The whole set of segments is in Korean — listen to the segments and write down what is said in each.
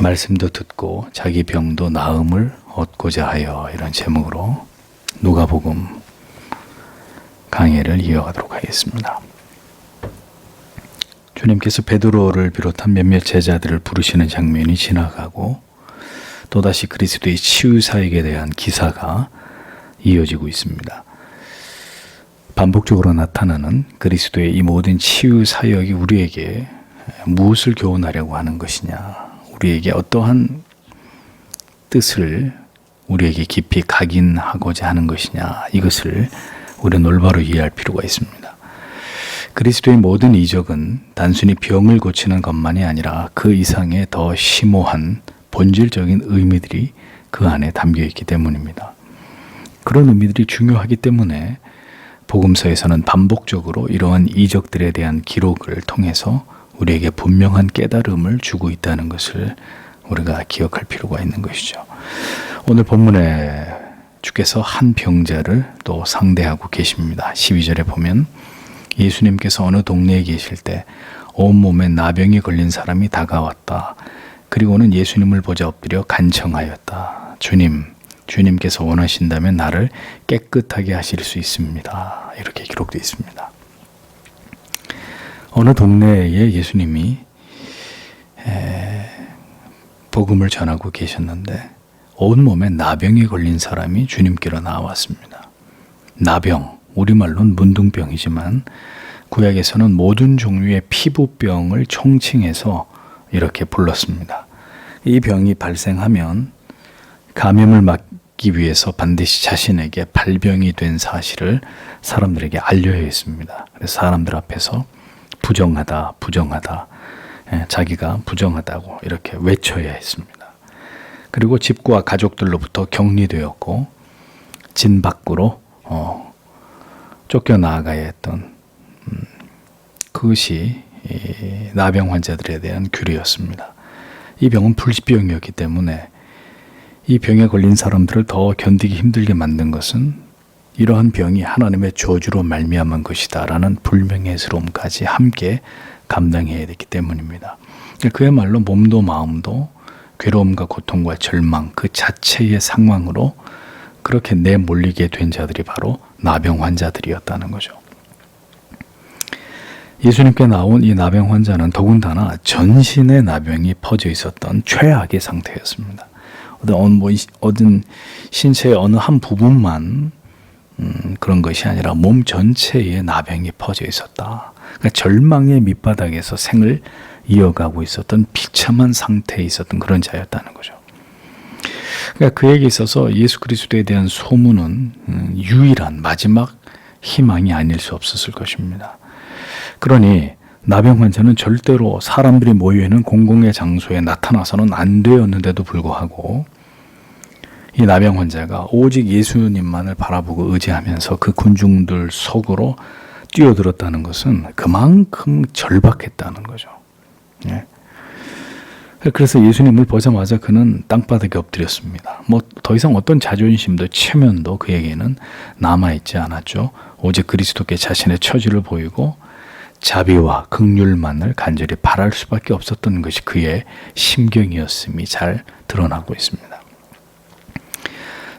말씀도 듣고 자기 병도 나음을 얻고자 하여, 이런 제목으로 누가복음 강해를 이어가도록 하겠습니다. 주님께서 베드로를 비롯한 몇몇 제자들을 부르시는 장면이 지나가고 또다시 그리스도의 치유사역에 대한 기사가 이어지고 있습니다. 반복적으로 나타나는 그리스도의 이 모든 치유사역이 우리에게 무엇을 교훈하려고 하는 것이냐, 우리에게 어떠한 뜻을 우리에게 깊이 각인하고자 하는 것이냐, 이것을 우리는 올바로 이해할 필요가 있습니다. 그리스도의 모든 이적은 단순히 병을 고치는 것만이 아니라 그 이상의 더 심오한 본질적인 의미들이 그 안에 담겨 있기 때문입니다. 그런 의미들이 중요하기 때문에 복음서에서는 반복적으로 이러한 이적들에 대한 기록을 통해서 우리에게 분명한 깨달음을 주고 있다는 것을 우리가 기억할 필요가 있는 것이죠. 오늘 본문에 주께서 한 병자를 또 상대하고 계십니다. 12절에 보면 예수님께서 어느 동네에 계실 때 온몸에 나병이 걸린 사람이 다가왔다. 그리고는 예수님을 보자 엎드려 간청하였다. 주님께서 원하신다면 나를 깨끗하게 하실 수 있습니다. 이렇게 기록되어 있습니다. 어느 동네에 예수님이 복음을 전하고 계셨는데 온몸에 나병이 걸린 사람이 주님께로 나왔습니다. 나병, 우리말로는 문둥병이지만 구약에서는 모든 종류의 피부병을 총칭해서 이렇게 불렀습니다. 이 병이 발생하면 감염을 막기 위해서 반드시 자신에게 발병이 된 사실을 사람들에게 알려야 했습니다. 그래서 사람들 앞에서 부정하다, 자기가 부정하다고 이렇게 외쳐야 했습니다. 그리고 집과 가족들로부터 격리되었고 진 밖으로 쫓겨나가야 했던 그것이 나병 환자들에 대한 규례였습니다. 이 병은 불치병이었기 때문에 이 병에 걸린 사람들을 더 견디기 힘들게 만든 것은 이러한 병이 하나님의 저주로 말미암은 것이다 라는 불명예스러움까지 함께 감당해야 됐기 때문입니다. 그야말로 몸도 마음도 괴로움과 고통과 절망 그 자체의 상황으로 그렇게 내몰리게 된 자들이 바로 나병 환자들이었다는 거죠. 예수님께 나온 이 나병 환자는 더군다나 전신에 나병이 퍼져 있었던 최악의 상태였습니다. 어떤 신체의 어느 한 부분만 그런 것이 아니라 몸 전체에 나병이 퍼져 있었다. 그러니까 절망의 밑바닥에서 생을 이어가고 있었던 비참한 상태에 있었던 그런 자였다는 거죠. 그러니까 그에게 있어서 예수 그리스도에 대한 소문은 유일한 마지막 희망이 아닐 수 없었을 것입니다. 그러니 나병 환자는 절대로 사람들이 모여있는 공공의 장소에 나타나서는 안 되었는데도 불구하고 이 나병 환자가 오직 예수님만을 바라보고 의지하면서 그 군중들 속으로 뛰어들었다는 것은 그만큼 절박했다는 거죠. 예. 그래서 예수님을 보자마자 그는 땅바닥에 엎드렸습니다. 더 이상 어떤 자존심도 체면도 그에게는 남아있지 않았죠. 오직 그리스도께 자신의 처지를 보이고 자비와 긍휼만을 간절히 바랄 수밖에 없었던 것이 그의 심경이었음이 잘 드러나고 있습니다.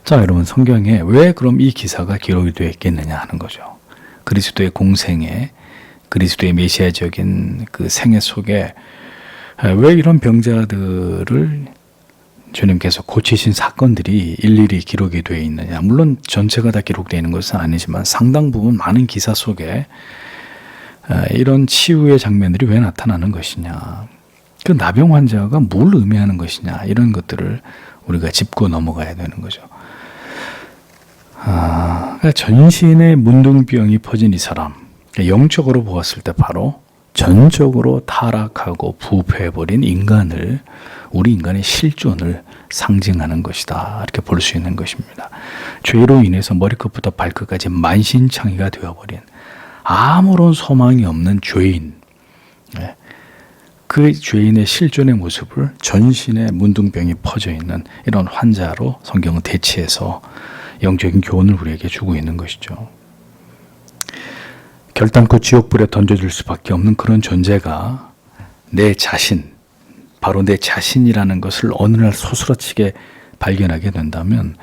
자, 여러분, 성경에 왜 그럼 이 기사가 기록이 되어 있겠느냐 하는 거죠. 그리스도의 공생애, 그리스도의 메시아적인 그 생애 속에 왜 이런 병자들을 주님께서 고치신 사건들이 일일이 기록이 되어 있느냐. 물론 전체가 다 기록되어 있는 것은 아니지만 상당 부분 많은 기사 속에 이런 치유의 장면들이 왜 나타나는 것이냐, 그 나병 환자가 뭘 의미하는 것이냐, 이런 것들을 우리가 짚고 넘어가야 되는 거죠. 그러니까 전신에 문둥병이 퍼진 이 사람, 영적으로 보았을 때 바로 전적으로 타락하고 부패해버린 인간을, 우리 인간의 실존을 상징하는 것이다, 이렇게 볼 수 있는 것입니다. 죄로 인해서 머리끝부터 발끝까지 만신창이가 되어버린 아무런 소망이 없는 죄인, 그 죄인의 실존의 모습을 전신에 문둥병이 퍼져 있는 이런 환자로 성경은 대치해서 영적인 교훈을 우리에게 주고 있는 것이죠. 결단코 지옥불에 던져질 수밖에 없는 그런 존재가 내 자신, 바로 내 자신이라는 것을 어느 날 소스라치게 발견하게 된다면,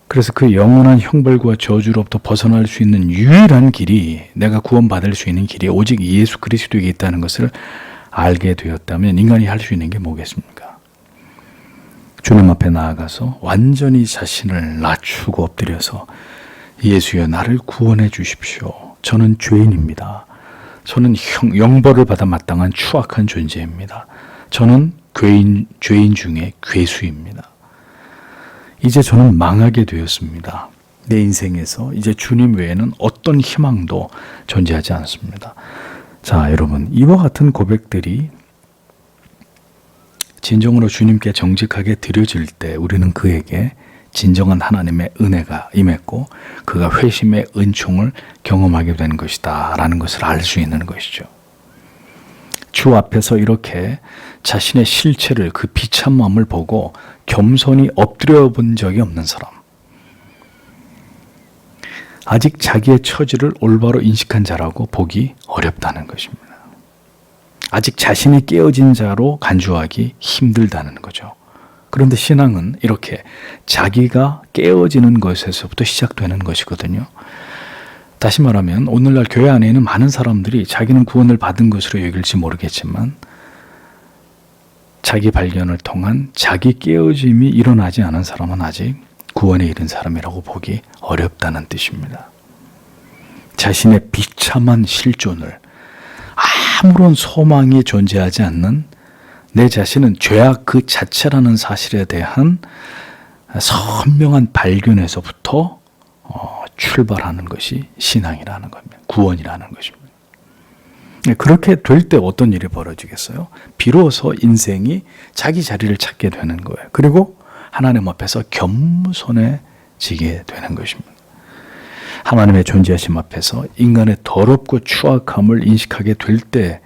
그래서 그 영원한 형벌과 저주로부터 벗어날 수 있는 유일한 길이, 내가 구원받을 수 있는 길이 오직 예수 그리스도에게 있다는 것을 알게 되었다면 인간이 할 수 있는 게 뭐겠습니까? 주님 앞에 나아가서 완전히 자신을 낮추고 엎드려서 예수여 나를 구원해 주십시오. 저는 죄인입니다. 저는 영벌을 받아 마땅한 추악한 존재입니다. 저는 죄인 중에 괴수입니다. 이제 저는 망하게 되었습니다. 내 인생에서 이제 주님 외에는 어떤 희망도 존재하지 않습니다. 자, 여러분, 이와 같은 고백들이 진정으로 주님께 정직하게 드려질 때 우리는 그에게 진정한 하나님의 은혜가 임했고 그가 회심의 은총을 경험하게 된 것이다 라는 것을 알 수 있는 것이죠. 주 앞에서 이렇게 자신의 실체를, 그 비참함을 보고 겸손히 엎드려 본 적이 없는 사람, 아직 자기의 처지를 올바로 인식한 자라고 보기 어렵다는 것입니다. 아직 자신이 깨어진 자로 간주하기 힘들다는 거죠. 그런데 신앙은 이렇게 자기가 깨어지는 것에서부터 시작되는 것이거든요. 다시 말하면 오늘날 교회 안에 있는 많은 사람들이 자기는 구원을 받은 것으로 여길지 모르겠지만 자기 발견을 통한 자기 깨어짐이 일어나지 않은 사람은 아직 구원에 이른 사람이라고 보기 어렵다는 뜻입니다. 자신의 비참한 실존을, 아무런 소망이 존재하지 않는 내 자신은 죄악 그 자체라는 사실에 대한 선명한 발견에서부터 출발하는 것이 신앙이라는 겁니다. 구원이라는 것입니다. 그렇게 될 때 어떤 일이 벌어지겠어요? 비로소 인생이 자기 자리를 찾게 되는 거예요. 그리고 하나님 앞에서 겸손해지게 되는 것입니다. 하나님의 존재하심 앞에서 인간의 더럽고 추악함을 인식하게 될 때,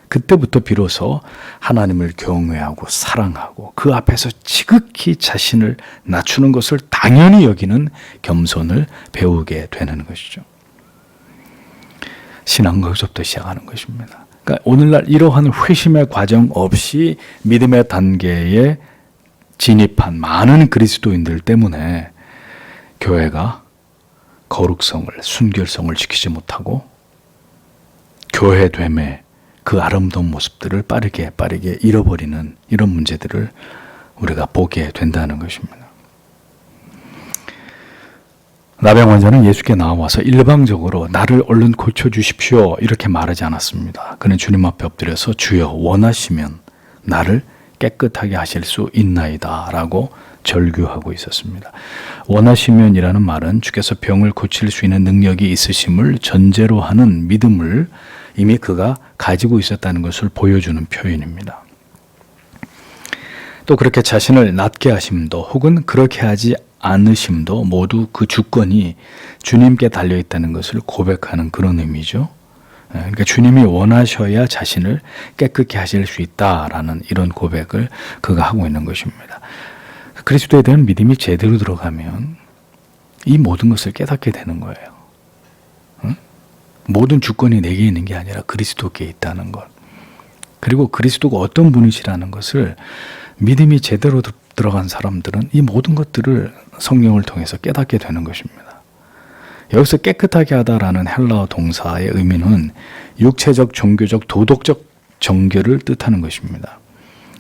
그때부터 비로소 하나님을 경외하고 사랑하고 그 앞에서 지극히 자신을 낮추는 것을 당연히 여기는 겸손을 배우게 되는 것이죠. 신앙은 거기서부터 시작하는 것입니다. 그러니까 오늘날 이러한 회심의 과정 없이 믿음의 단계에 진입한 많은 그리스도인들 때문에 교회가 거룩성을, 순결성을 지키지 못하고 교회됨의 그 아름다운 모습들을 빠르게 잃어버리는 이런 문제들을 우리가 보게 된다는 것입니다. 나병 환자는 예수께 나와서 일방적으로 나를 얼른 고쳐주십시오 이렇게 말하지 않았습니다. 그는 주님 앞에 엎드려서 주여 원하시면 나를 깨끗하게 하실 수 있나이다 라고 절규하고 있었습니다. 원하시면이라는 말은 주께서 병을 고칠 수 있는 능력이 있으심을 전제로 하는 믿음을 이미 그가 가지고 있었다는 것을 보여주는 표현입니다. 또 그렇게 자신을 낫게 하심도 혹은 그렇게 하지 않으심도 모두 그 주권이 주님께 달려있다는 것을 고백하는 그런 의미죠. 그러니까 주님이 원하셔야 자신을 깨끗게 하실 수 있다라는 이런 고백을 그가 하고 있는 것입니다. 그리스도에 대한 믿음이 제대로 들어가면 이 모든 것을 깨닫게 되는 거예요. 모든 주권이 내게 있는 게 아니라 그리스도께 있다는 것. 그리고 그리스도가 어떤 분이시라는 것을 믿음이 제대로 들어간 사람들은 이 모든 것들을 성령을 통해서 깨닫게 되는 것입니다. 여기서 깨끗하게 하다라는 헬라어 동사의 의미는 육체적, 종교적, 도덕적 정결을 뜻하는 것입니다.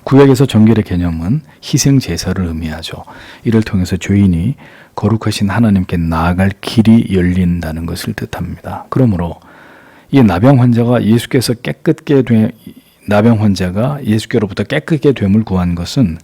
구약에서 정결의 개념은 희생 제사를 의미하죠. 이를 통해서 죄인이 거룩하신 하나님께 나아갈 길이 열린다는 것을 뜻합니다. 그러므로 이 나병 환자가 예수께로부터 깨끗게 됨을 구한 것은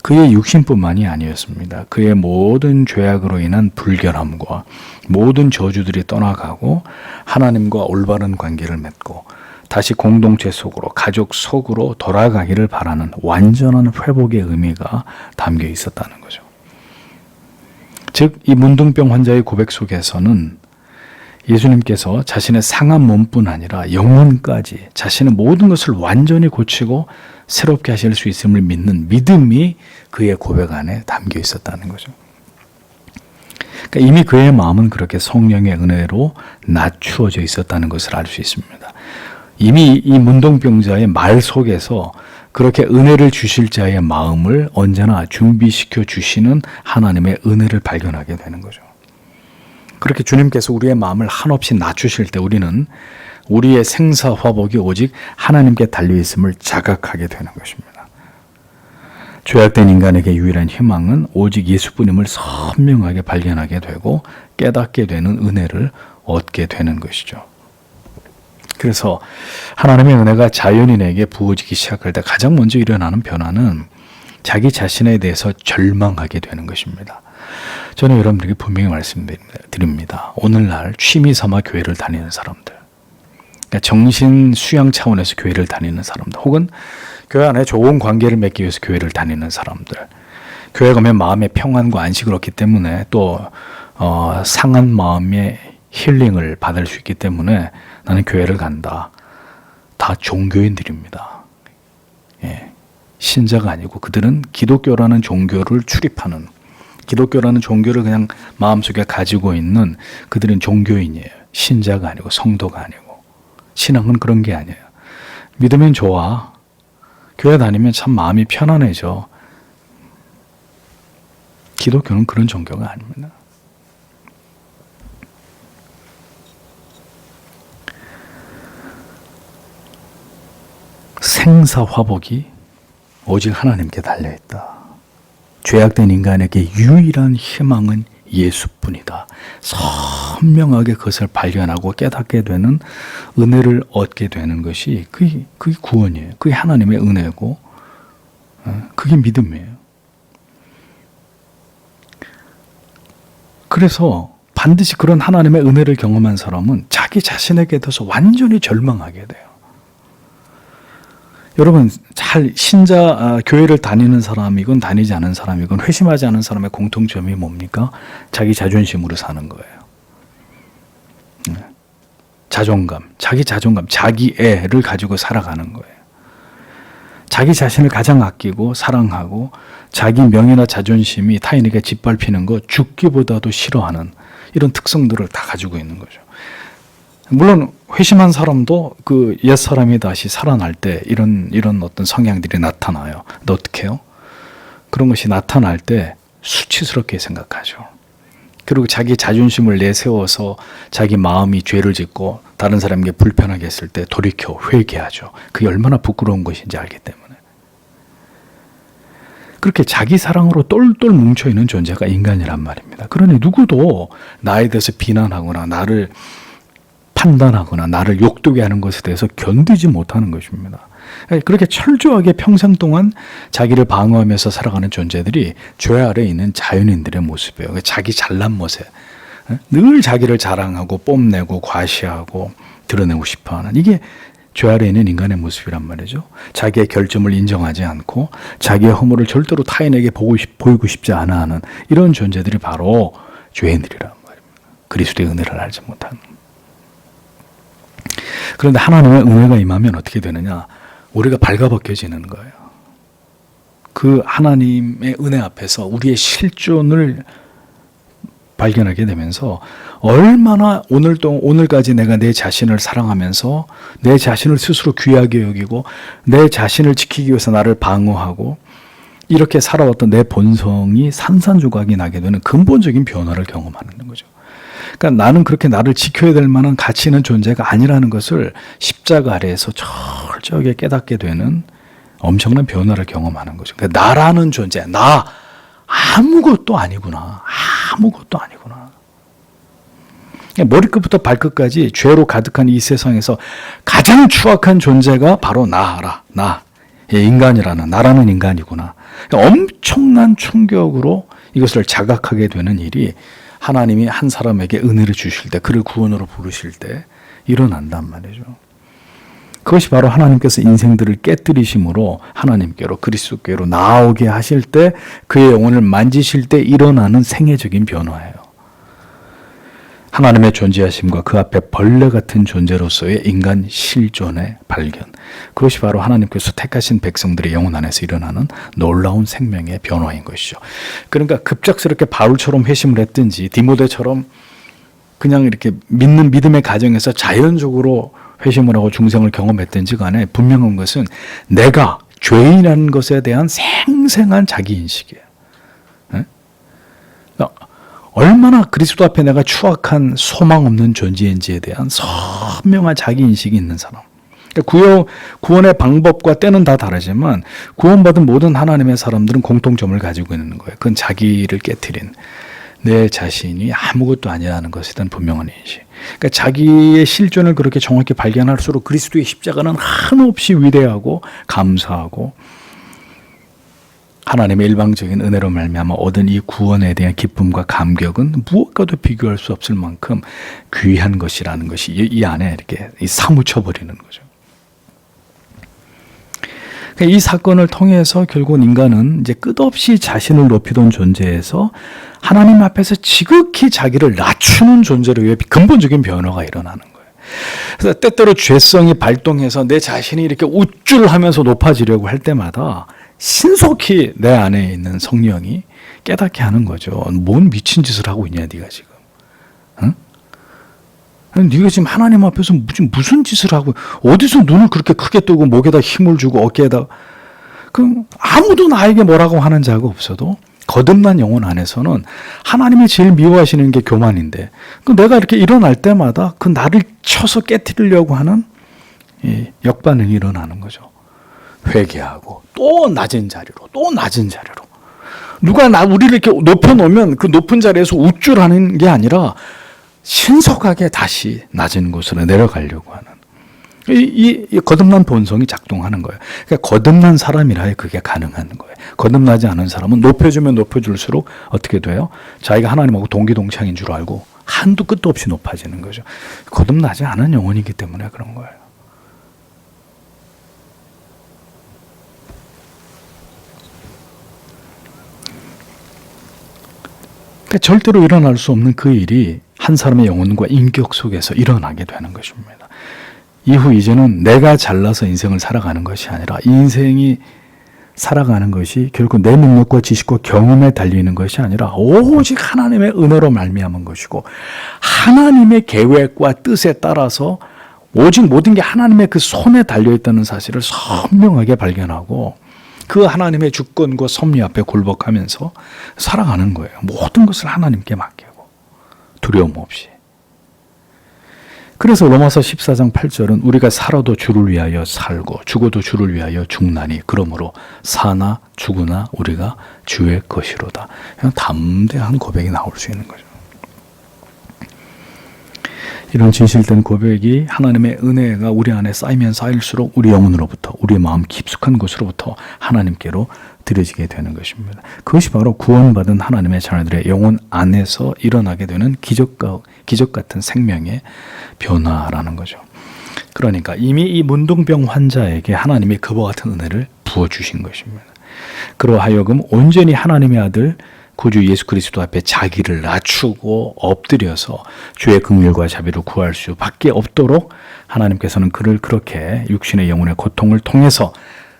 그의 육신뿐만이 아니었습니다. 그의 모든 죄악으로 인한 불결함과 모든 저주들이 떠나가고 하나님과 올바른 관계를 맺고 다시 공동체 속으로, 가족 속으로 돌아가기를 바라는 완전한 회복의 의미가 담겨 있었다는 거죠. 즉, 이 문둥병 환자의 고백 속에서는 예수님께서 자신의 상한 몸뿐 아니라 영혼까지 자신의 모든 것을 완전히 고치고 새롭게 하실 수 있음을 믿는 믿음이 그의 고백 안에 담겨 있었다는 거죠. 그러니까 이미 그의 마음은 그렇게 성령의 은혜로 낮추어져 있었다는 것을 알 수 있습니다. 이미 이 문둥병자의 말 속에서 그렇게 은혜를 주실 자의 마음을 언제나 준비시켜 주시는 하나님의 은혜를 발견하게 되는 거죠. 그렇게 주님께서 우리의 마음을 한없이 낮추실 때 우리는 우리의 생사화복이 오직 하나님께 달려있음을 자각하게 되는 것입니다. 죄악된 인간에게 유일한 희망은 오직 예수뿐임을 선명하게 발견하게 되고 깨닫게 되는 은혜를 얻게 되는 것이죠. 그래서 하나님의 은혜가 자연인에게 부어지기 시작할 때 가장 먼저 일어나는 변화는 자기 자신에 대해서 절망하게 되는 것입니다. 저는 여러분들에게 분명히 말씀드립니다. 오늘날 취미 삼아 교회를 다니는 사람들, 그러니까 정신 수양 차원에서 교회를 다니는 사람들, 혹은 교회 안에 좋은 관계를 맺기 위해서 교회를 다니는 사람들, 교회 가면 마음의 평안과 안식을 얻기 때문에 또 상한 마음의 힐링을 받을 수 있기 때문에 나는 교회를 간다. 다 종교인들입니다. 예, 신자가 아니고 그들은 기독교라는 종교를 출입하는, 기독교라는 종교를 그냥 마음속에 가지고 있는 그들은 종교인이에요. 신자가 아니고 성도가 아니고. 신앙은 그런 게 아니에요. 믿으면 좋아. 교회 다니면 참 마음이 편안해져. 기독교는 그런 종교가 아닙니다. 생사화복이 오직 하나님께 달려있다. 죄악된 인간에게 유일한 희망은 예수뿐이다. 선명하게 그것을 발견하고 깨닫게 되는 은혜를 얻게 되는 것이 그게 구원이에요. 그게 하나님의 은혜고 그게 믿음이에요. 그래서 반드시 그런 하나님의 은혜를 경험한 사람은 자기 자신에게 대해서 완전히 절망하게 돼요. 여러분, 잘 교회를 다니는 사람이건 다니지 않은 사람이건 회심하지 않은 사람의 공통점이 뭡니까? 자기 자존심으로 사는 거예요. 자존감, 자기애를 가지고 살아가는 거예요. 자기 자신을 가장 아끼고 사랑하고 자기 명예나 자존심이 타인에게 짓밟히는 거 죽기보다도 싫어하는 이런 특성들을 다 가지고 있는 거죠. 물론 회심한 사람도 그 옛사람이 다시 살아날 때 이런 어떤 성향들이 나타나요. 근데 어떻게 해요? 그런 것이 나타날 때 수치스럽게 생각하죠. 그리고 자기 자존심을 내세워서 자기 마음이 죄를 짓고 다른 사람에게 불편하게 했을 때 돌이켜 회개하죠. 그게 얼마나 부끄러운 것인지 알기 때문에. 그렇게 자기 사랑으로 똘똘 뭉쳐있는 존재가 인간이란 말입니다. 그러니 누구도 나에 대해서 비난하거나 나를 판단하거나 나를 욕되게 하는 것에 대해서 견디지 못하는 것입니다. 그렇게 철저하게 평생 동안 자기를 방어하면서 살아가는 존재들이 죄 아래에 있는 자연인들의 모습이에요. 자기 잘난 모습, 늘 자기를 자랑하고 뽐내고 과시하고 드러내고 싶어하는, 이게 죄 아래에 있는 인간의 모습이란 말이죠. 자기의 결점을 인정하지 않고 자기의 허물을 절대로 타인에게 보이고 싶지 않아 하는 이런 존재들이 바로 죄인들이란 말입니다. 그리스도의 은혜를 알지 못하는. 그런데 하나님의 은혜가 임하면 어떻게 되느냐? 우리가 발가벗겨지는 거예요. 그 하나님의 은혜 앞에서 우리의 실존을 발견하게 되면서 얼마나 오늘까지 내가 내 자신을 사랑하면서 내 자신을 스스로 귀하게 여기고 내 자신을 지키기 위해서 나를 방어하고 이렇게 살아왔던 내 본성이 산산조각이 나게 되는 근본적인 변화를 경험하는 거죠. 그러니까 나는 그렇게 나를 지켜야 될 만한 가치 있는 존재가 아니라는 것을 십자가 아래에서 철저하게 깨닫게 되는 엄청난 변화를 경험하는 거죠. 그러니까 나라는 존재, 나 아무것도 아니구나. 아무것도 아니구나. 머리끝부터 발끝까지 죄로 가득한 이 세상에서 가장 추악한 존재가 바로 나라, 인간이라는, 나라는 인간이구나. 엄청난 충격으로 이것을 자각하게 되는 일이 하나님이 한 사람에게 은혜를 주실 때, 그를 구원으로 부르실 때 일어난단 말이죠. 그것이 바로 하나님께서 인생들을 깨뜨리심으로 하나님께로, 그리스도께로 나오게 하실 때, 그의 영혼을 만지실 때 일어나는 생애적인 변화예요. 하나님의 존재하심과 그 앞에 벌레 같은 존재로서의 인간 실존의 발견. 그것이 바로 하나님께서 택하신 백성들의 영혼 안에서 일어나는 놀라운 생명의 변화인 것이죠. 그러니까 급작스럽게 바울처럼 회심을 했든지 디모데처럼 그냥 이렇게 믿는 믿음의 가정에서 자연적으로 회심을 하고 중생을 경험했든지 간에 분명한 것은 내가 죄인이라는 것에 대한 생생한 자기인식이에요. 예? 얼마나 그리스도 앞에 내가 추악한 소망 없는 존재인지에 대한 선명한 자기인식이 있는 사람. 구원의 방법과 때는 다 다르지만 구원받은 모든 하나님의 사람들은 공통점을 가지고 있는 거예요. 그건 자기를 깨트린 내 자신이 아무것도 아니라는 것에 대한 분명한 인식. 그러니까 자기의 실존을 그렇게 정확히 발견할수록 그리스도의 십자가는 한없이 위대하고 감사하고 하나님의 일방적인 은혜로 말미암아 얻은 이 구원에 대한 기쁨과 감격은 무엇과도 비교할 수 없을 만큼 귀한 것이라는 것이 이 안에 이렇게 사무쳐 버리는 거죠. 이 사건을 통해서 결국 인간은 이제 끝없이 자신을 높이던 존재에서 하나님 앞에서 지극히 자기를 낮추는 존재로 근본적인 변화가 일어나는 거예요. 그래서 때때로 죄성이 발동해서 내 자신이 이렇게 우쭐하면서 높아지려고 할 때마다 신속히 내 안에 있는 성령이 깨닫게 하는 거죠. 뭔 미친 짓을 하고 있냐, 네가 지금. 응? 네가 지금 하나님 앞에서 무슨 짓을 하고 어디서 눈을 그렇게 크게 뜨고 목에다 힘을 주고 어깨에다 그럼 아무도 나에게 뭐라고 하는 자가 없어도 거듭난 영혼 안에서는 하나님이 제일 미워하시는 게 교만인데 내가 이렇게 일어날 때마다 그 나를 쳐서 깨트리려고 하는 역반응이 일어나는 거죠. 회개하고 또 낮은 자리로 또 낮은 자리로 누가 우리를 이렇게 높여놓으면 그 높은 자리에서 우쭐하는 게 아니라 신속하게 다시 낮은 곳으로 내려가려고 하는 이 거듭난 본성이 작동하는 거예요. 그러니까 거듭난 사람이라야 그게 가능한 거예요. 거듭나지 않은 사람은 높여주면 높여줄수록 어떻게 돼요? 자기가 하나님하고 동기동창인 줄 알고 한도 끝도 없이 높아지는 거죠. 거듭나지 않은 영혼이기 때문에 그런 거예요. 그러니까 절대로 일어날 수 없는 그 일이 한 사람의 영혼과 인격 속에서 일어나게 되는 것입니다. 이후 이제는 내가 잘나서 인생을 살아가는 것이 아니라 인생이 살아가는 것이 결국 내 능력과 지식과 경험에 달리는 것이 아니라 오직 하나님의 은혜로 말미암은 것이고 하나님의 계획과 뜻에 따라서 오직 모든 게 하나님의 그 손에 달려있다는 사실을 선명하게 발견하고 그 하나님의 주권과 섭리 앞에 굴복하면서 살아가는 거예요. 모든 것을 하나님께 맡기고 두려움 없이. 그래서 로마서 14장 8절은 우리가 살아도 주를 위하여 살고 죽어도 주를 위하여 죽나니 그러므로 사나 죽으나 우리가 주의 것이로다. 그냥 담대한 고백이 나올 수 있는 거죠. 이런 진실된 고백이 하나님의 은혜가 우리 안에 쌓이면 쌓일수록 우리 영혼으로부터 우리 마음 깊숙한 곳으로부터 하나님께로 드려지게 되는 것입니다. 그것이 바로 구원받은 하나님의 자녀들의 영혼 안에서 일어나게 되는 기적 같은 생명의 변화라는 거죠. 그러니까 이미 이 문둥병 환자에게 하나님이 그와 같은 은혜를 부어주신 것입니다. 그러하여금 온전히 하나님의 아들 구주 예수 그리스도 앞에 자기를 낮추고 엎드려서 주의 긍휼과 자비를 구할 수밖에 없도록 하나님께서는 그를 그렇게 육신의 영혼의 고통을 통해서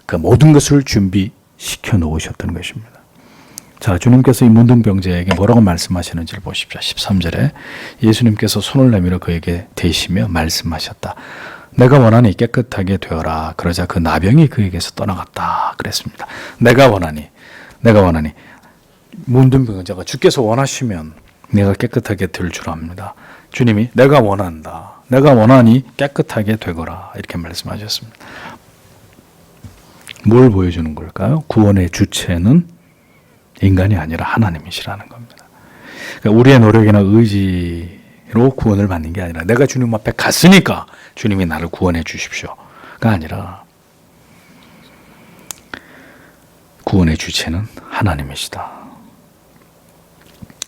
그 모든 것을 준비시켜 놓으셨던 것입니다. 자, 주님께서 이 문둥병자에게 뭐라고 말씀하시는지를 보십시오. 13절에 예수님께서 손을 내밀어 그에게 대시며 말씀하셨다. 내가 원하니 깨끗하게 되어라. 그러자 그 나병이 그에게서 떠나갔다. 그랬습니다. 내가 원하니 문둥병자가 주께서 원하시면 내가 깨끗하게 될 줄 압니다. 주님이 내가 원한다. 내가 원하니 깨끗하게 되거라. 이렇게 말씀하셨습니다. 뭘 보여주는 걸까요? 구원의 주체는 인간이 아니라 하나님이시라는 겁니다. 그러니까 우리의 노력이나 의지로 구원을 받는 게 아니라 내가 주님 앞에 갔으니까 주님이 나를 구원해 주십시오가 아니라 구원의 주체는 하나님이시다.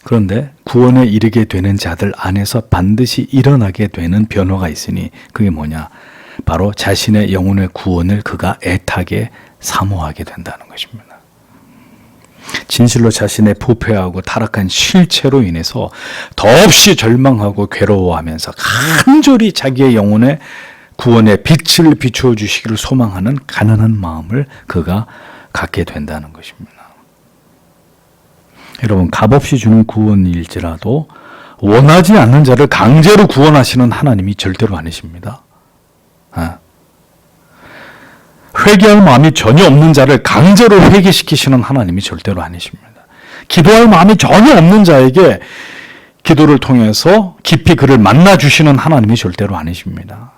그런데 구원에 이르게 되는 자들 안에서 반드시 일어나게 되는 변화가 있으니 그게 뭐냐? 바로 자신의 영혼의 구원을 그가 애타게 사모하게 된다는 것입니다. 진실로 자신의 부패하고 타락한 실체로 인해서 더없이 절망하고 괴로워하면서 간절히 자기의 영혼의 구원의 빛을 비추어 주시기를 소망하는 가난한 마음을 그가 갖게 된다는 것입니다. 여러분, 값없이 주는 구원일지라도 원하지 않는 자를 강제로 구원하시는 하나님이 절대로 아니십니다. 회개할 마음이 전혀 없는 자를 강제로 회개시키시는 하나님이 절대로 아니십니다. 기도할 마음이 전혀 없는 자에게 기도를 통해서 깊이 그를 만나주시는 하나님이 절대로 아니십니다.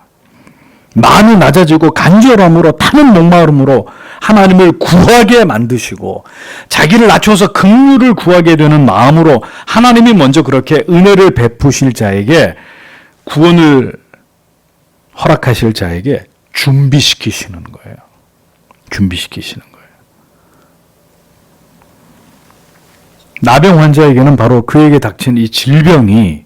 마음이 낮아지고 간절함으로 타는 목마름으로 하나님을 구하게 만드시고 자기를 낮춰서 긍휼을 구하게 되는 마음으로 하나님이 먼저 그렇게 은혜를 베푸실 자에게 구원을 허락하실 자에게 준비시키시는 거예요. 준비시키시는 거예요. 나병 환자에게는 바로 그에게 닥친 이 질병이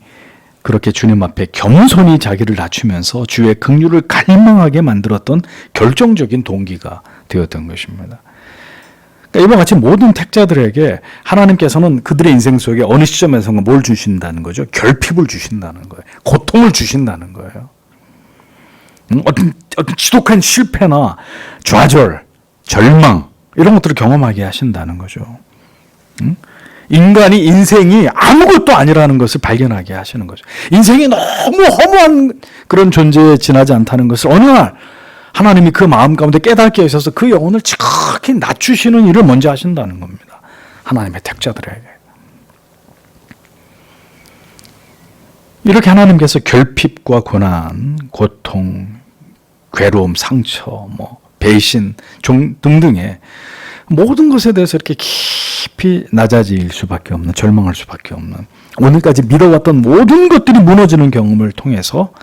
그렇게 주님 앞에 겸손히 자기를 낮추면서 주의 긍휼을 갈망하게 만들었던 결정적인 동기가 되었던 것입니다. 그러니까 이와 같이 모든 택자들에게 하나님께서는 그들의 인생 속에 어느 시점에서가 뭘 주신다는 거죠? 결핍을 주신다는 거예요. 고통을 주신다는 거예요. 어떤 지독한 실패나 좌절, 절망 이런 것들을 경험하게 하신다는 거죠. 인간이 인생이 아무것도 아니라는 것을 발견하게 하시는 거죠. 인생이 너무 허무한 그런 존재에 지나지 않다는 것을 어느 날 하나님이 그 마음 가운데 깨닫게 하셔서 그 영혼을 지극히 낮추시는 일을 먼저 하신다는 겁니다. 하나님의 택자들에게. 이렇게 하나님께서 결핍과 고난, 고통, 괴로움, 상처, 배신 등등의 모든 것에 대해서 이렇게 깊이 낮아질 수밖에 없는, 절망할 수밖에 없는, 오늘까지 믿어왔던 모든 것들이 무너지는 경험을 통해서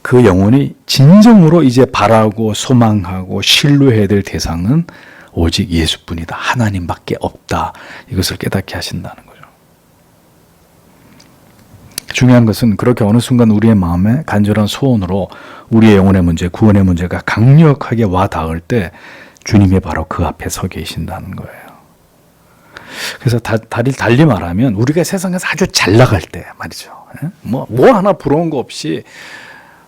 그 영혼이 진정으로 이제 바라고 소망하고 신뢰해야 될 대상은 오직 예수뿐이다. 하나님밖에 없다. 이것을 깨닫게 하신다는 거죠. 중요한 것은 그렇게 어느 순간 우리의 마음에 간절한 소원으로 우리의 영혼의 문제, 구원의 문제가 강력하게 와 닿을 때 주님이 바로 그 앞에 서 계신다는 거예요. 그래서 달리 말하면 우리가 세상에서 아주 잘 나갈 때 말이죠. 뭐 하나 부러운 거 없이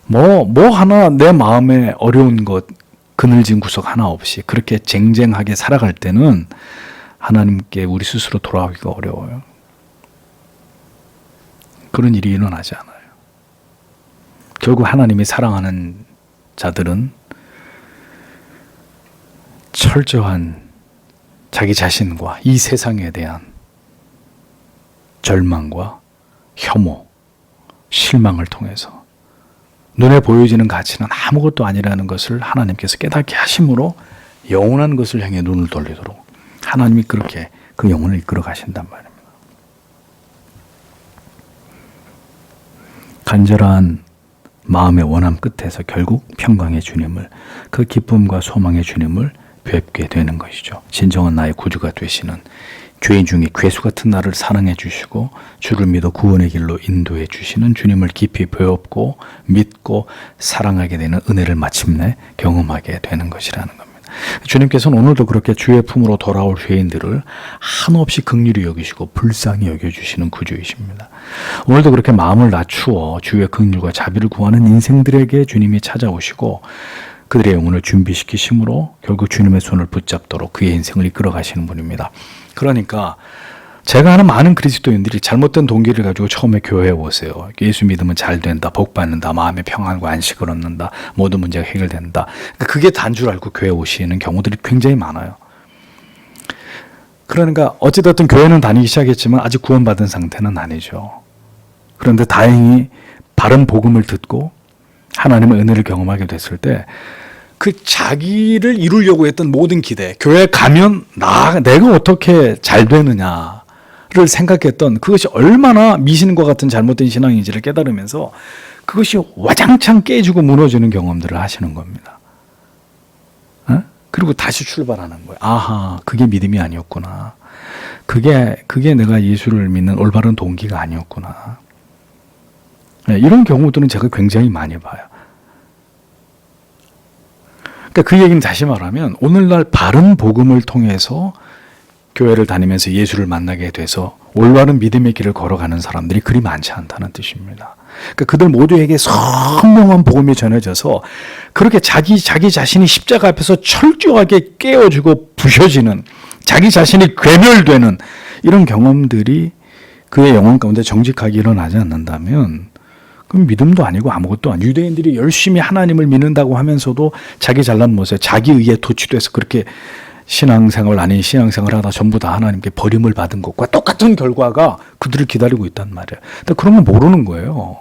뭐 하나 내 마음에 어려운 것, 그늘진 구석 하나 없이 그렇게 쟁쟁하게 살아갈 때는 하나님께 우리 스스로 돌아오기가 어려워요. 그런 일이 일어나지 않아요. 결국 하나님이 사랑하는 자들은 철저한 자기 자신과 이 세상에 대한 절망과 혐오, 실망을 통해서 눈에 보여지는 가치는 아무것도 아니라는 것을 하나님께서 깨닫게 하심으로 영원한 것을 향해 눈을 돌리도록 하나님이 그렇게 그 영혼을 이끌어 가신단 말입니다. 간절한 마음의 원함 끝에서 결국 평강의 주님을, 그 기쁨과 소망의 주님을 뵙게 되는 것이죠. 진정한 나의 구주가 되시는, 죄인 중에 괴수 같은 나를 사랑해 주시고 주를 믿어 구원의 길로 인도해 주시는 주님을 깊이 배웠고 믿고 사랑하게 되는 은혜를 마침내 경험하게 되는 것이라는 겁니다. 주님께서는 오늘도 그렇게 주의 품으로 돌아올 죄인들을 한없이 긍휼히 여기시고 불쌍히 여겨주시는 구주이십니다. 오늘도 그렇게 마음을 낮추어 주의 긍휼과 자비를 구하는 인생들에게 주님이 찾아오시고 그들의 영혼을 준비시키심으로 결국 주님의 손을 붙잡도록 그의 인생을 이끌어 가시는 분입니다. 그러니까 제가 아는 많은 그리스도인들이 잘못된 동기를 가지고 처음에 교회에 오세요. 예수 믿으면 잘 된다, 복 받는다, 마음의 평안과 안식을 얻는다, 모든 문제가 해결된다. 그게 단 줄 알고 교회에 오시는 경우들이 굉장히 많아요. 그러니까 어찌됐든 교회는 다니기 시작했지만 아직 구원받은 상태는 아니죠. 그런데 다행히 바른 복음을 듣고 하나님의 은혜를 경험하게 됐을 때 그 자기를 이루려고 했던 모든 기대, 교회에 가면 내가 어떻게 잘 되느냐를 생각했던 그것이 얼마나 미신과 같은 잘못된 신앙인지를 깨달으면서 그것이 와장창 깨지고 무너지는 경험들을 하시는 겁니다. 그리고 다시 출발하는 거예요. 아하, 그게 믿음이 아니었구나. 그게 내가 예수를 믿는 올바른 동기가 아니었구나. 이런 경우들은 제가 굉장히 많이 봐요. 그러니까 그 얘기는 다시 말하면 오늘날 바른 복음을 통해서 교회를 다니면서 예수를 만나게 돼서 올바른 믿음의 길을 걸어가는 사람들이 그리 많지 않다는 뜻입니다. 그러니까 그들 모두에게 선명한 복음이 전해져서 그렇게 자기 자신이 십자가 앞에서 철저하게 깨어지고 부셔지는, 자기 자신이 괴멸되는 이런 경험들이 그의 영혼 가운데 정직하게 일어나지 않는다면 그럼 믿음도 아니고 아무것도 아니고, 유대인들이 열심히 하나님을 믿는다고 하면서도 자기 잘난 못에 자기 의에 도취돼서 그렇게 신앙생활 아닌 신앙생활 하다 전부 다 하나님께 버림을 받은 것과 똑같은 결과가 그들을 기다리고 있단 말이에요. 근데 그런 건 모르는 거예요.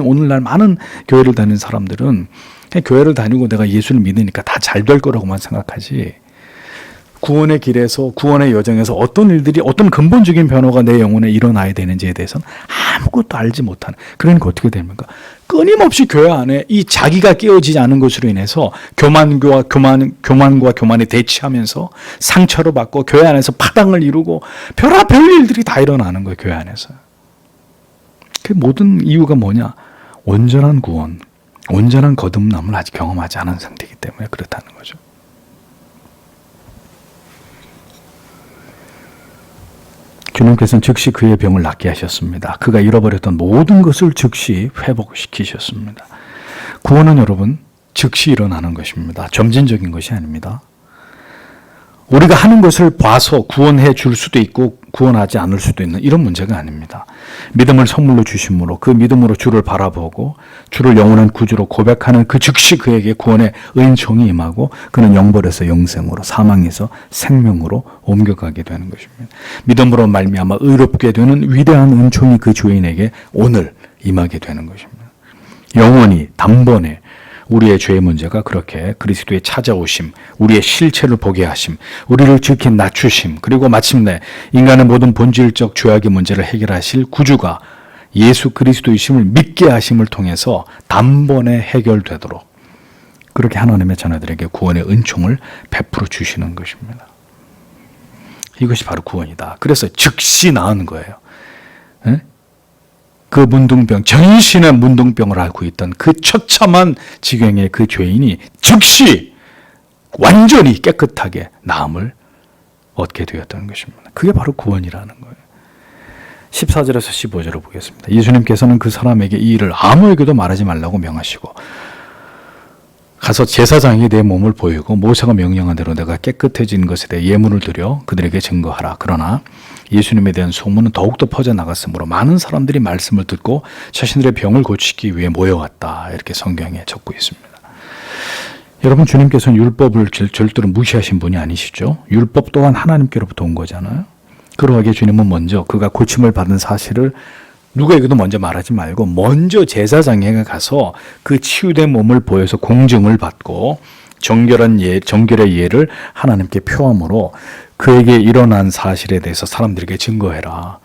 오늘날 많은 교회를 다니는 사람들은 그냥 교회를 다니고 내가 예수를 믿으니까 다 잘 될 거라고만 생각하지, 구원의 길에서, 구원의 여정에서 어떤 일들이, 어떤 근본적인 변화가 내 영혼에 일어나야 되는지에 대해서는 아무것도 알지 못하는. 그러니까 어떻게 됩니까? 끊임없이 교회 안에 이 자기가 깨어지지 않은 것으로 인해서 교만과 교만이 대치하면서 상처를 받고 교회 안에서 파당을 이루고 별의별 일들이 다 일어나는 거예요, 교회 안에서. 그 모든 이유가 뭐냐? 온전한 구원, 온전한 거듭남을 아직 경험하지 않은 상태이기 때문에 그렇다는 거죠. 주님께서는 즉시 그의 병을 낫게 하셨습니다. 그가 잃어버렸던 모든 것을 즉시 회복시키셨습니다. 구원은 여러분 즉시 일어나는 것입니다. 점진적인 것이 아닙니다. 우리가 하는 것을 봐서 구원해 줄 수도 있고 구원하지 않을 수도 있는 이런 문제가 아닙니다. 믿음을 선물로 주심으로 그 믿음으로 주를 바라보고 주를 영원한 구주로 고백하는 그 즉시 그에게 구원의 은총이 임하고 그는 영벌에서 영생으로, 사망에서 생명으로 옮겨가게 되는 것입니다. 믿음으로 말미암아 의롭게 되는 위대한 은총이 그 주인에게 오늘 임하게 되는 것입니다. 영원히 단번에 우리의 죄의 문제가 그렇게 그리스도의 찾아오심, 우리의 실체를 보게 하심, 우리를 지키 낮추심, 그리고 마침내 인간의 모든 본질적 죄악의 문제를 해결하실 구주가 예수 그리스도이심을 믿게 하심을 통해서 단번에 해결되도록 그렇게 하나님의 자녀들에게 구원의 은총을 베풀어 주시는 것입니다. 이것이 바로 구원이다. 그래서 즉시 나은 거예요. 그 문둥병, 전신의 문둥병을 앓고 있던 그 처참한 지경의 그 죄인이 즉시 완전히 깨끗하게 나음을 얻게 되었다는 것입니다. 그게 바로 구원이라는 거예요. 14절에서 15절을 보겠습니다. 예수님께서는 그 사람에게 이 일을 아무에게도 말하지 말라고 명하시고 가서 제사장에게 내 몸을 보이고 모세가 명령한 대로 내가 깨끗해진 것에 대해 예물을 드려 그들에게 증거하라. 그러나 예수님에 대한 소문은 더욱더 퍼져나갔으므로 많은 사람들이 말씀을 듣고 자신들의 병을 고치기 위해 모여왔다. 이렇게 성경에 적고 있습니다. 여러분, 주님께서는 율법을 절대로 무시하신 분이 아니시죠. 율법 또한 하나님께로부터 온 거잖아요. 그러하기에 주님은 먼저 그가 고침을 받은 사실을 누구에게도 먼저 말하지 말고 먼저 제사장에게 가서 그 치유된 몸을 보여서 공증을 받고 정결의 예를 하나님께 표함으로 그에게 일어난 사실에 대해서 사람들에게 증거해라.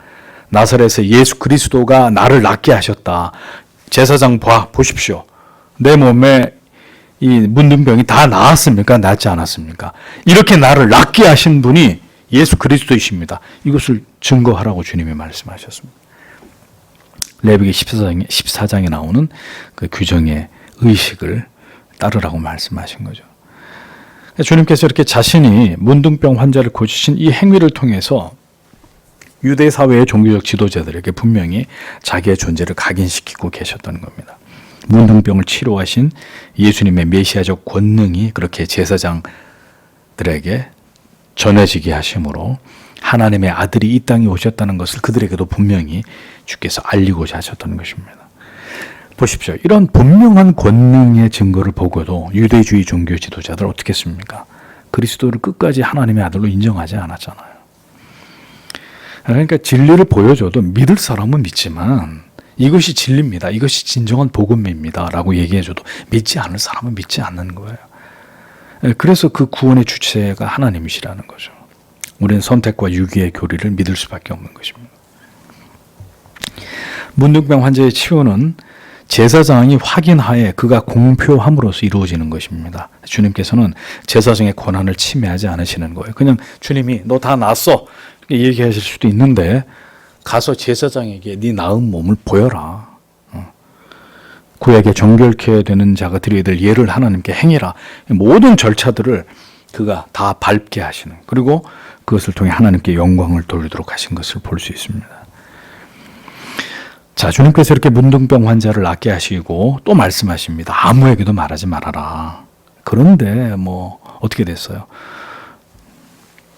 나사렛에서 예수 그리스도가 나를 낫게 하셨다. 제사장 보십시오. 내 몸에 이 문둥병이 다 나았습니까? 낫지 않았습니까? 이렇게 나를 낫게 하신 분이 예수 그리스도이십니다. 이것을 증거하라고 주님이 말씀하셨습니다. 레위기 14장에 나오는 그 규정의 의식을 따르라고 말씀하신 거죠. 주님께서 이렇게 자신이 문둥병 환자를 고치신 이 행위를 통해서 유대 사회의 종교적 지도자들에게 분명히 자기의 존재를 각인시키고 계셨다는 겁니다. 문둥병을 치료하신 예수님의 메시아적 권능이 그렇게 제사장들에게 전해지게 하심으로 하나님의 아들이 이 땅에 오셨다는 것을 그들에게도 분명히 주께서 알리고자 하셨다는 것입니다. 보십시오. 이런 분명한 권능의 증거를 보고도 유대주의 종교 지도자들 어떻게 했습니까? 그리스도를 끝까지 하나님의 아들로 인정하지 않았잖아요. 그러니까 진리를 보여줘도 믿을 사람은 믿지만 이것이 진리입니다. 이것이 진정한 복음입니다. 라고 얘기해줘도 믿지 않을 사람은 믿지 않는 거예요. 그래서 그 구원의 주체가 하나님이시라는 거죠. 우리는 선택과 유기의 교리를 믿을 수밖에 없는 것입니다. 문둥병 환자의 치유는 제사장이 확인하에 그가 공표함으로써 이루어지는 것입니다. 주님께서는 제사장의 권한을 침해하지 않으시는 거예요. 그냥 주님이 너 다 낫어 이렇게 얘기하실 수도 있는데 가서 제사장에게 네 나은 몸을 보여라. 구약에 정결케 되는 자가 드려야 될 예를 하나님께 행해라. 모든 절차들을 그가 다 밟게 하시는, 그리고 그것을 통해 하나님께 영광을 돌리도록 하신 것을 볼 수 있습니다. 자, 주님께서 이렇게 문둥병 환자를 낫게 하시고 또 말씀하십니다. 아무에게도 말하지 말아라. 그런데 어떻게 됐어요?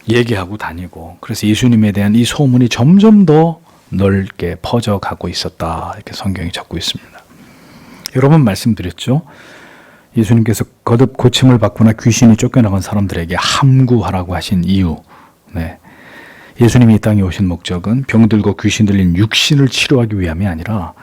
얘기하고 다니고, 그래서 예수님에 대한 이 소문이 점점 더 넓게 퍼져가고 있었다. 이렇게 성경이 적고 있습니다. 여러 번 말씀드렸죠. 예수님께서 거듭 고침을 받거나 귀신이 쫓겨나간 사람들에게 함구하라고 하신 이유. 네. 예수님이 이 땅에 오신 목적은 병들고 귀신 들린 육신을 치료하기 위함이 아니라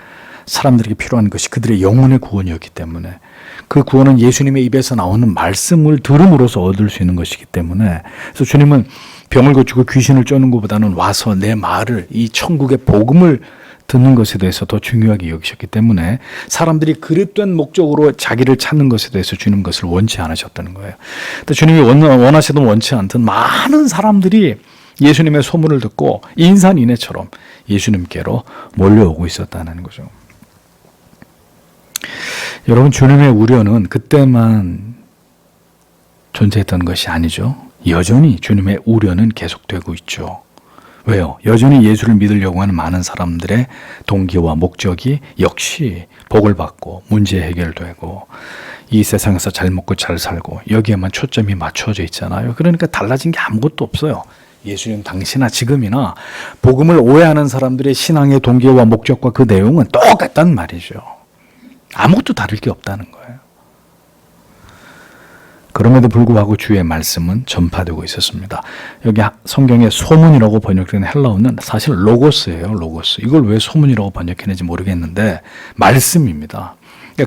사람들에게 필요한 것이 그들의 영혼의 구원이었기 때문에, 그 구원은 예수님의 입에서 나오는 말씀을 들음으로써 얻을 수 있는 것이기 때문에, 그래서 주님은 병을 고치고 귀신을 쫓는 것보다는 와서 내 말을, 이 천국의 복음을 듣는 것에 대해서 더 중요하게 여기셨기 때문에 사람들이 그릇된 목적으로 자기를 찾는 것에 대해서 주님 것을 원치 않으셨다는 거예요. 근데 주님이 원하시든 원치 않든 많은 사람들이 예수님의 소문을 듣고 인산인해처럼 예수님께로 몰려오고 있었다는 거죠. 여러분, 주님의 우려는 그때만 존재했던 것이 아니죠. 여전히 주님의 우려는 계속되고 있죠. 왜요? 여전히 예수를 믿으려고 하는 많은 사람들의 동기와 목적이 역시 복을 받고 문제 해결되고 이 세상에서 잘 먹고 잘 살고 여기에만 초점이 맞춰져 있잖아요. 그러니까 달라진 게 아무것도 없어요. 예수님 당시나 지금이나 복음을 오해하는 사람들의 신앙의 동기와 목적과 그 내용은 똑같단 말이죠. 아무것도 다를 게 없다는 거예요. 그럼에도 불구하고 주의 말씀은 전파되고 있었습니다. 여기 성경에 소문이라고 번역된 헬라어는 사실 로고스예요. 로고스. 이걸 왜 소문이라고 번역했는지 모르겠는데 말씀입니다.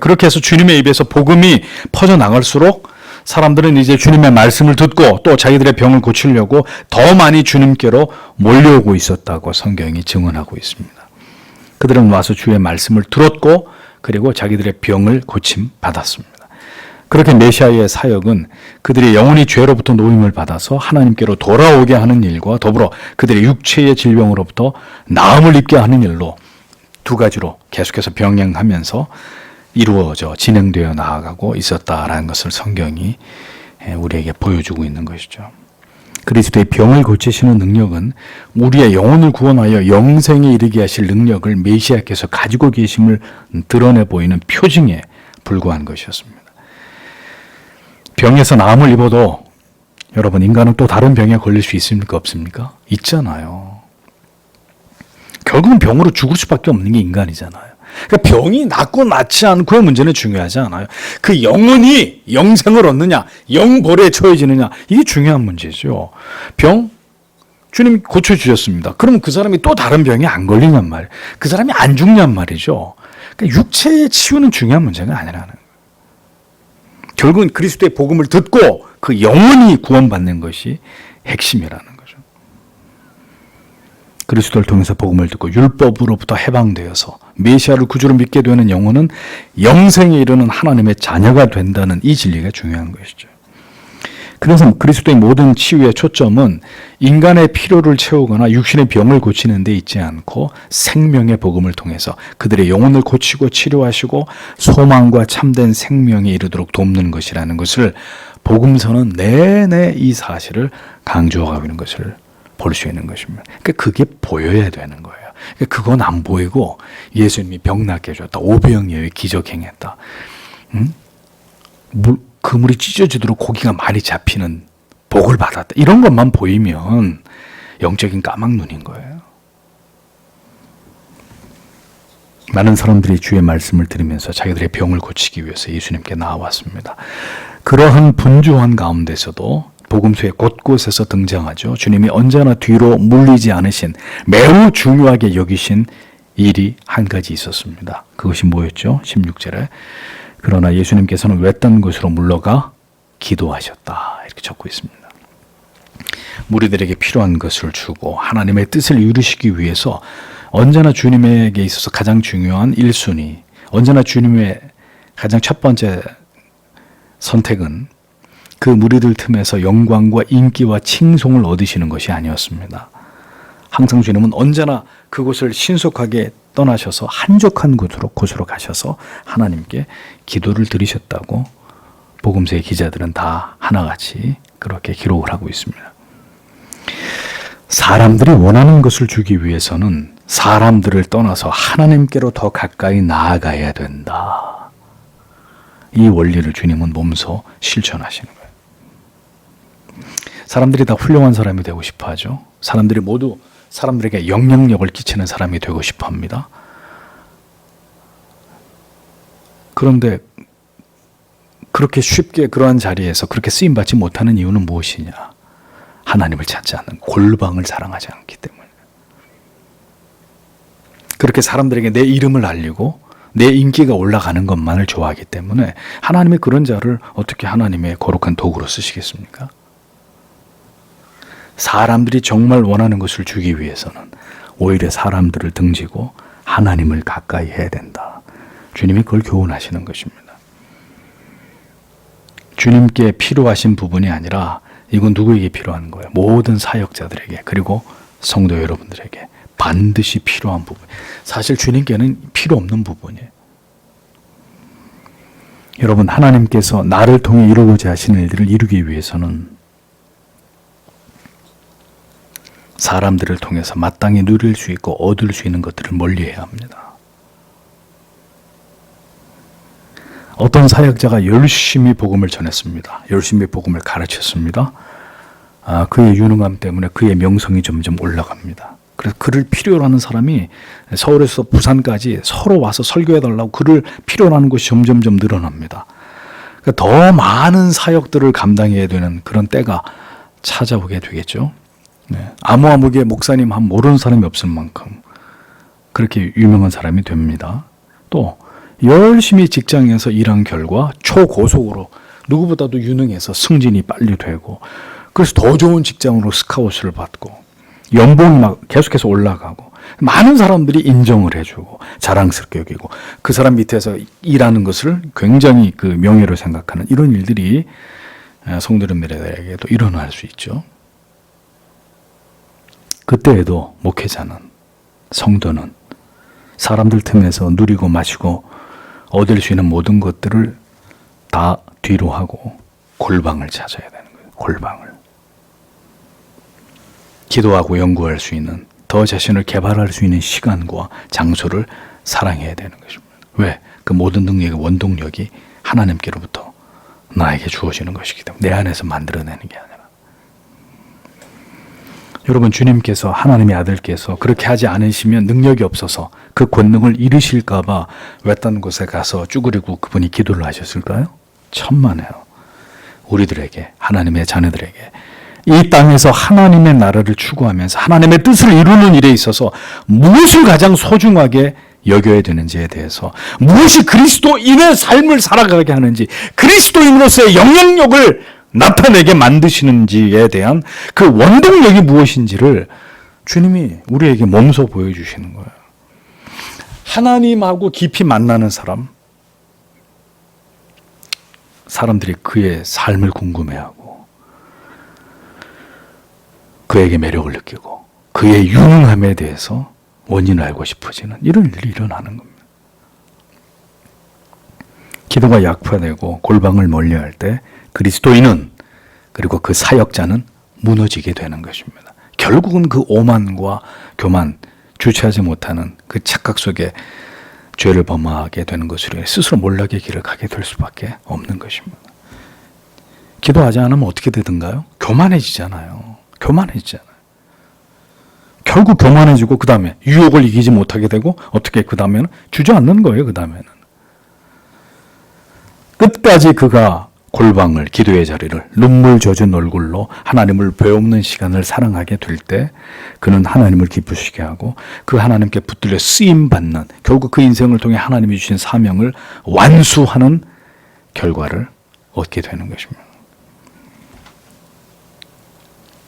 그렇게 해서 주님의 입에서 복음이 퍼져나갈수록 사람들은 이제 주님의 말씀을 듣고 또 자기들의 병을 고치려고 더 많이 주님께로 몰려오고 있었다고 성경이 증언하고 있습니다. 그들은 와서 주의 말씀을 들었고 그리고 자기들의 병을 고침 받았습니다. 그렇게 메시아의 사역은 그들의 영혼이 죄로부터 노임을 받아서 하나님께로 돌아오게 하는 일과 더불어 그들의 육체의 질병으로부터 나음을 입게 하는 일로 두 가지로 계속해서 병행하면서 이루어져 진행되어 나아가고 있었다라는 것을 성경이 우리에게 보여주고 있는 것이죠. 그리스도의 병을 고치시는 능력은 우리의 영혼을 구원하여 영생에 이르게 하실 능력을 메시아께서 가지고 계심을 드러내 보이는 표징에 불과한 것이었습니다. 병에서 나음을 입어도 여러분, 인간은 또 다른 병에 걸릴 수 있습니까? 없습니까? 있잖아요. 결국은 병으로 죽을 수밖에 없는 게 인간이잖아요. 그러니까 병이 낫고 낫지 않고의 문제는 중요하지 않아요. 그 영혼이 영생을 얻느냐, 영벌에 처해지느냐, 이게 중요한 문제죠. 병, 주님 고쳐주셨습니다. 그럼 그 사람이 또 다른 병에 안 걸리냔 말이에요. 그 사람이 안 죽냔 말이죠. 그러니까 육체의 치유는 중요한 문제가 아니라는 거예요. 결국은 그리스도의 복음을 듣고 그 영혼이 구원받는 것이 핵심이라는 거죠. 그리스도를 통해서 복음을 듣고 율법으로부터 해방되어서 메시아를 구주로 믿게 되는 영혼은 영생에 이르는 하나님의 자녀가 된다는 이 진리가 중요한 것이죠. 그래서 그리스도의 모든 치유의 초점은 인간의 필요를 채우거나 육신의 병을 고치는 데 있지 않고 생명의 복음을 통해서 그들의 영혼을 고치고 치료하시고 소망과 참된 생명에 이르도록 돕는 것이라는 것을 복음서는 내내 이 사실을 강조하고 있는 것을 볼 수 있는 것입니다. 그러니까 그게 보여야 되는 거예요. 그러니까 그건 안 보이고 예수님이 병 낫게 해줬다. 오병이어의 기적 행했다. 그물이 찢어지도록 고기가 많이 잡히는 복을 받았다. 이런 것만 보이면 영적인 까막눈인 거예요. 많은 사람들이 주의 말씀을 들으면서 자기들의 병을 고치기 위해서 예수님께 나와왔습니다. 그러한 분주한 가운데서도 복음서의 곳곳에서 등장하죠. 주님이 언제나 뒤로 물리지 않으신 매우 중요하게 여기신 일이 한 가지 있었습니다. 그것이 뭐였죠? 16절에 그러나 예수님께서는 외딴 곳으로 물러가 기도하셨다. 이렇게 적고 있습니다. 무리들에게 필요한 것을 주고 하나님의 뜻을 이루시기 위해서 언제나 주님에게 있어서 가장 중요한 1순위, 언제나 주님의 가장 첫 번째 선택은 그 무리들 틈에서 영광과 인기와 칭송을 얻으시는 것이 아니었습니다. 항상 주님은 언제나 그곳을 신속하게 떠나셔서 한적한 곳으로 가셔서 하나님께 기도를 드리셨다고 복음서의 기자들은 다 하나같이 그렇게 기록을 하고 있습니다. 사람들이 원하는 것을 주기 위해서는 사람들을 떠나서 하나님께로 더 가까이 나아가야 된다. 이 원리를 주님은 몸소 실천하시는 거예요. 사람들이 다 훌륭한 사람이 되고 싶어 하죠. 사람들이 모두 사람들에게 영향력을 끼치는 사람이 되고 싶어 합니다. 그런데 그렇게 쉽게 그러한 자리에서 그렇게 쓰임받지 못하는 이유는 무엇이냐? 하나님을 찾지 않는, 골방을 사랑하지 않기 때문에. 그렇게 사람들에게 내 이름을 알리고 내 인기가 올라가는 것만을 좋아하기 때문에 하나님이 그런 자를 어떻게 하나님의 거룩한 도구로 쓰시겠습니까? 사람들이 정말 원하는 것을 주기 위해서는 오히려 사람들을 등지고 하나님을 가까이 해야 된다. 주님이 그걸 교훈하시는 것입니다. 주님께 필요하신 부분이 아니라 이건 누구에게 필요한 거예요? 모든 사역자들에게, 그리고 성도 여러분들에게 반드시 필요한 부분. 사실 주님께는 필요 없는 부분이에요. 여러분, 하나님께서 나를 통해 이루고자 하시는 일들을 이루기 위해서는 사람들을 통해서 마땅히 누릴 수 있고 얻을 수 있는 것들을 멀리해야 합니다. 어떤 사역자가 열심히 복음을 전했습니다. 열심히 복음을 가르쳤습니다. 그의 유능함 때문에 그의 명성이 점점 올라갑니다. 그래서 그를 필요로 하는 사람이 서울에서 부산까지 서로 와서 설교해달라고 그를 필요로 하는 것이 점점점 늘어납니다. 그러니까 더 많은 사역들을 감당해야 되는 그런 때가 찾아오게 되겠죠. 네. 아무개 목사님 한 모르는 사람이 없을 만큼 그렇게 유명한 사람이 됩니다. 또 열심히 직장에서 일한 결과 초고속으로 누구보다도 유능해서 승진이 빨리 되고, 그래서 더 좋은 직장으로 스카웃을 받고 연봉이 막 계속해서 올라가고 많은 사람들이 인정을 해주고 자랑스럽게 여기고 그 사람 밑에서 일하는 것을 굉장히 그 명예로 생각하는 이런 일들이 성도님들에게도 일어날 수 있죠. 그때에도 목회자는, 성도는 사람들 틈에서 누리고 마시고 얻을 수 있는 모든 것들을 다 뒤로 하고 골방을 찾아야 되는 거예요. 골방을. 기도하고 연구할 수 있는, 더 자신을 개발할 수 있는 시간과 장소를 사랑해야 되는 것입니다. 왜? 그 모든 능력의 원동력이 하나님께로부터 나에게 주어지는 것이기 때문에, 내 안에서 만들어내는 게 아니라. 여러분, 주님께서, 하나님의 아들께서 그렇게 하지 않으시면 능력이 없어서 그 권능을 잃으실까 봐 외딴 곳에 가서 쭈그리고 그분이 기도를 하셨을까요? 천만에요. 우리들에게, 하나님의 자녀들에게 이 땅에서 하나님의 나라를 추구하면서 하나님의 뜻을 이루는 일에 있어서 무엇을 가장 소중하게 여겨야 되는지에 대해서, 무엇이 그리스도인의 삶을 살아가게 하는지, 그리스도인으로서의 영향력을 나타내게 만드시는지에 대한 그 원동력이 무엇인지를 주님이 우리에게 몸소 보여주시는 거예요. 하나님하고 깊이 만나는 사람들이 그의 삶을 궁금해하고 그에게 매력을 느끼고 그의 유능함에 대해서 원인을 알고 싶어지는 이런 일이 일어나는 겁니다. 기도가 약화되고 골방을 멀리할 때 그리스도인은, 그리고 그 사역자는 무너지게 되는 것입니다. 결국은 그 오만과 교만, 주체하지 못하는 그 착각 속에 죄를 범하게 되는 것으로 스스로 몰락의 길을 가게 될 수밖에 없는 것입니다. 기도하지 않으면 어떻게 되든가요? 교만해지잖아요. 결국 교만해지고 그 다음에 유혹을 이기지 못하게 되고 어떻게 그 다음에는 주저앉는 거예요. 그 다음에는 끝까지 그가 골방을, 기도의 자리를 눈물 젖은 얼굴로 하나님을 배움는 시간을 사랑하게 될 때 그는 하나님을 기쁘시게 하고 그 하나님께 붙들려 쓰임받는, 결국 그 인생을 통해 하나님이 주신 사명을 완수하는 결과를 얻게 되는 것입니다.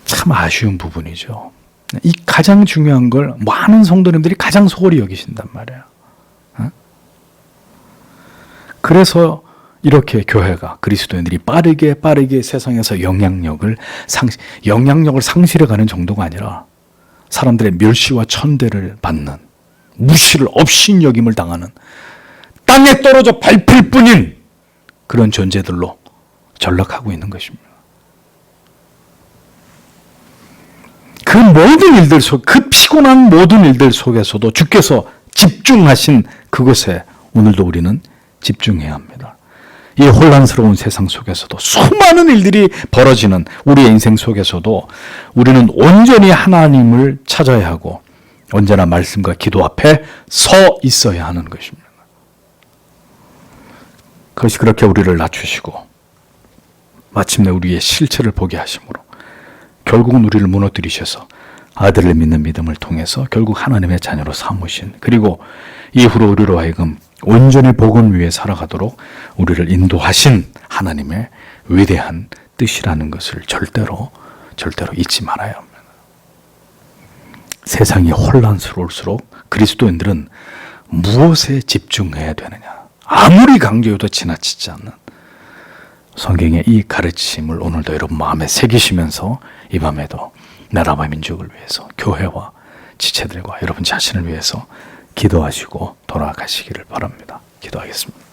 참 아쉬운 부분이죠. 이 가장 중요한 걸 많은 성도님들이 가장 소홀히 여기신단 말이에요. 그래서 이렇게 교회가, 그리스도인들이 빠르게 세상에서 영향력을 상실해가는 정도가 아니라 사람들의 멸시와 천대를 받는, 무시를, 업신여김을 당하는, 땅에 떨어져 밟힐 뿐인 그런 존재들로 전락하고 있는 것입니다. 그 모든 일들 그 피곤한 모든 일들 속에서도 주께서 집중하신 그것에 오늘도 우리는 집중해야 합니다. 이 혼란스러운 세상 속에서도 수많은 일들이 벌어지는 우리의 인생 속에서도 우리는 온전히 하나님을 찾아야 하고 언제나 말씀과 기도 앞에 서 있어야 하는 것입니다. 그것이 그렇게 우리를 낮추시고 마침내 우리의 실체를 보게 하심으로 결국은 우리를 무너뜨리셔서 아들을 믿는 믿음을 통해서 결국 하나님의 자녀로 삼으신, 그리고 이후로 우리로 하여금 온전히 복음 위에 살아가도록 우리를 인도하신 하나님의 위대한 뜻이라는 것을 절대로 잊지 말아야 합니다. 세상이 혼란스러울수록 그리스도인들은 무엇에 집중해야 되느냐, 아무리 강조해도 지나치지 않는 성경의 이 가르침을 오늘도 여러분 마음에 새기시면서 이 밤에도 나라와 민족을 위해서, 교회와 지체들과 여러분 자신을 위해서 기도하시고 돌아가시기를 바랍니다. 기도하겠습니다.